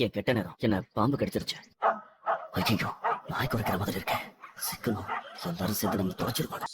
என் கெட்ட நேரம் என்ன பாம்பு கடிச்சிருச்சு. ஐயோ, நாய் குறைக்கிற மாதிரி இருக்கேன். சிக்கணும், எல்லாரும் சேர்ந்து நம்ம தொலைச்சிருப்பாங்க.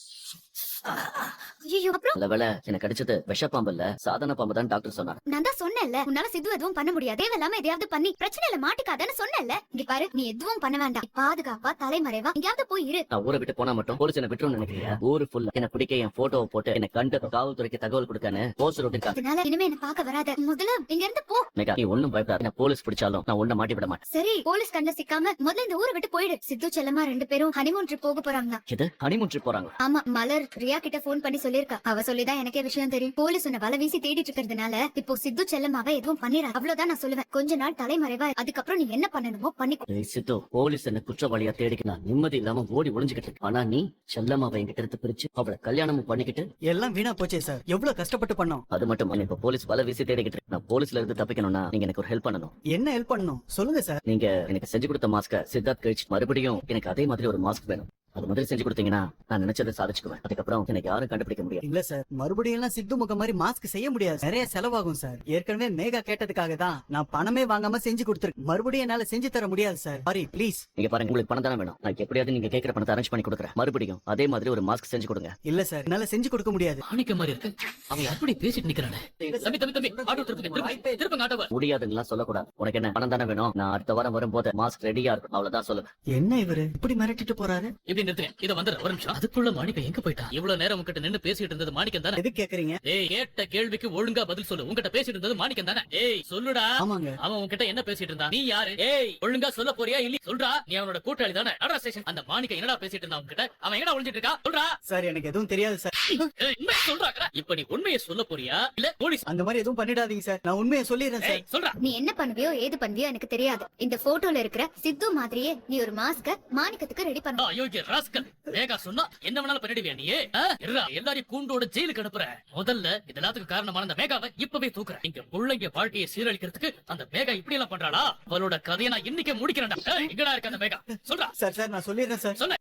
ஐயோ, அப்புறம் நல்ல வேளை எனக்கு கடிச்சது விஷ பாம்பு இல்ல, சாதாரண பாம்பு தான் டாக்டர் சொன்னார். நான் தான் சொன்னேன்ல, உன்னால சித்து எதுவும் பண்ண முடியாது. தேவையில்லாம எதையாவது பண்ணி பிரச்சனையில மாட்டிக்காதன்னு சொன்னேன்ல. இங்க பாரு, நீ எதுவும் பண்ண வேண்டாம். பாதுகாப்பா தலைமறைவா எங்கயாவது போய் இரு. நான் ஊரை விட்டு போனா மட்டும் போலீஸ் என்ன விட்டுரும் நினைக்கிறியா? ஊரு ஃபுல்லா என்ன பிடிக்க என் போட்டோவை போட்டு என்ன கண்டு காவல்துறைக்கு தகவல் கொடுக்கான்னு போஸ்டர் ஒட்டிருக்காங்க. அதனால இனிமே என்ன பார்க்க வராத. முதல்ல இங்க இருந்து போ. மேகா, நீ ஒண்ணும் பயப்படாத. என்ன போலீஸ் பிடிச்சாலும் நான் ஒண்ணு மாட்டி விட மாட்டேன். சரி, போலீஸ் கண்ட சிக்காம முதல்ல இந்த ஊரை விட்டு போயிடு. சித்து செல்லமா 2 பேரும் ஹனிமூன் ட்ரிப் போக போறாங்க. இது ஹனிமூன் ட்ரிப் போறாங்களா? ஆமா, மலர் ரியா கிட்ட போன் பண்ணி சொல்லிருக்கா. அவ சொல்லிதான் எனக்கே விஷயம் தெரியும். போலீஸ் உன்னை வலை வீசி தேடிட்டு இருக்கிறதுனால இப்போ சித்து செல்லமாவ எதுவும் பண்ணிடா. அவ்வளவுதான் நான் சொல்லுவேன். கொஞ்ச நாள் தலைமறைவா, அதுக்கப்புறம் நீ என்ன பண்ணணுமோ பண்ணிக்கோ. ஏய் சித்து, போலீஸ் என்ன குற்றவாளியா தேடிக்க நான் நிம்மதி இல்லாம ஓடி ஒளிஞ்சுக்கிட்டு இருக்கேன். ஆனா நீ செல்லம்மாவை என்கிட்ட எடுத்து பிரிச்சு அவளை கல்யாணமும் பண்ணிக்கிட்டு எல்லாம் வீணா போச்சே சார். எவ்வளவு கஷ்டப்பட்டு பண்ணோம். அது மட்டும் இல்ல, இப்ப போலீஸ் வலை வீசி தேடிக்கிட்டு இருக்கு. நான் போலீஸ்ல இருந்து தப்பிக்கணும்னா நீங்க எனக்கு ஒரு ஹெல்ப் பண்ணணும். என்ன ஹெல்ப் பண்ணணும் சொல்லுங்க சார். நீங்க எனக்கு செஞ்சு கொடுத்த மாஸ்க சித்தார்த் கழிச்சு மறுபடியும் எனக்கு அதே மாதிரி ஒரு மாஸ்க் வேணும். அது மாதிரி செஞ்சு கொடுத்தீங்கன்னா நான் நினைச்சதை சாதிச்சுக்குவேன். அதுக்கப்புறம் எனக்கு யாரும் கண்டுபிடிக்க முடியாது. இல்ல சார், மறுபடியும் எல்லாம் சித்து முகம் மாதிரி மாஸ்க் செய்ய முடியாது. நிறைய செலவாகும் சார். ஏற்கனவே மேகா கேட்டதுக்காக தான் நான் பணமே வாங்காம செஞ்சு கொடுத்துருக்கேன். மறுபடியும் என்னால செஞ்சு தர முடியாது சார். Sorry please. நீங்க பாருங்க, உங்களுக்கு பணம் தானே வேணும். நான் எப்படியாவது நீங்க கேட்கிற பணத்தை அரேஞ்ச் பண்ணி கொடுக்குறேன். மறுபடியும் அதே மாதிரி ஒரு மாஸ்க் செஞ்சு கொடுங்க. இல்ல சார், என்னால செஞ்சு கொடுக்க முடியாது. மாணிக்க மாதிரி இருக்கு. அவன் அப்படி பேசிட்டு நிக்கிறானே. தம்பி தம்பி தம்பி, ஆட்டோ திருப்புங்க ஆட்டோவை. முடியாதுன்னு சொல்லக்கூடாது. உனக்கு என்ன பணம் தானே வேணும்? நான் அடுத்த வாரம் வரும்போது மாஸ்க் ரெடியா இருக்கும், அவ்வளவுதான் சொல்லுவேன். என்ன இவரு இப்படி மிரட்டிட்டு போறாரு? இப்படி நிறுத்துங்க. இத வந்துடுற ஒரு நிமிஷம். அதுக்குள்ள மாணிக்கம் எங்க போயிட்டான்? இவ்வளவு நேரம் உங்ககிட்ட நின்னு பேசிட்டு இருந்தது மாணிக்கம் தானே? எது கேக்குறீங்க? ஏய், கேட்ட கேள்விக்கு ஒழுங்கா பதில் சொல்லு. உங்ககிட்ட பேசிட்டு இருந்தது மாணிக்கம் தானே? ஏய் சொல்லுடா. ஆமாங்க. அவன் உன்கிட்ட என்ன பேசிட்டு இருந்தான்? நீ யாரு? ஏய், ஒழுங்கா சொல்ல போறியா இல்ல? சொல்றா. நீ அவனோட கூட்டாளி தானே? நடரா ஸ்டேஷன். அந்த மாணிக்கம் என்னடா பேசிட்டு இருந்தான் உன்கிட்ட? அவன் எங்கடா ஒளிஞ்சிட்டு இருக்கா? சொல்றா. சார் எனக்கு எதுவும் தெரியாது சார். ஏய், உண்மையை சொல்றாங்க. இப்ப நீ உண்மையை சொல்ல போறியா இல்ல போலீஸ்? அந்த மாதிரி எதுவும் பண்ணிடாதீங்க சார். நான் உண்மையை சொல்லிடுறேன் சார். ஏய், சொல்றா. நீ என்ன பண்ணுவியோ ஏது பண்ணுவியோ எனக்கு தெரியாது. இந்த போட்டோல இருக்கிற சித்து மாதிரியே நீ ஒரு மாஸ்க மாணிக்கத்துக்கு ரெடி பண்ண. அயோக்கிய ராஸ்கல். வேகா சொன்னா என்ன வேணாலும் பண்ணிடுவியா நீ? எல்லாரையும் கூண்டோட ஜெயிலுக்கு அனுப்புற. முதல்ல இது எல்லாத்துக்கும் காரணமான அந்த மேகாவை இப்பவே தூக்குற. இங்க பிள்ளைங்க வாழ்க்கையை சீரழிக்கிறதுக்கு அந்த மேகா இப்படி எல்லாம் பண்றாளா? அவளோட கதையை நான் இன்னைக்கே முடிக்கிறேன்டா. எங்கடா இருக்க அந்த மேகா? சொல்றா. சார் நான் சொல்லிடுறேன் சார். சொன்ன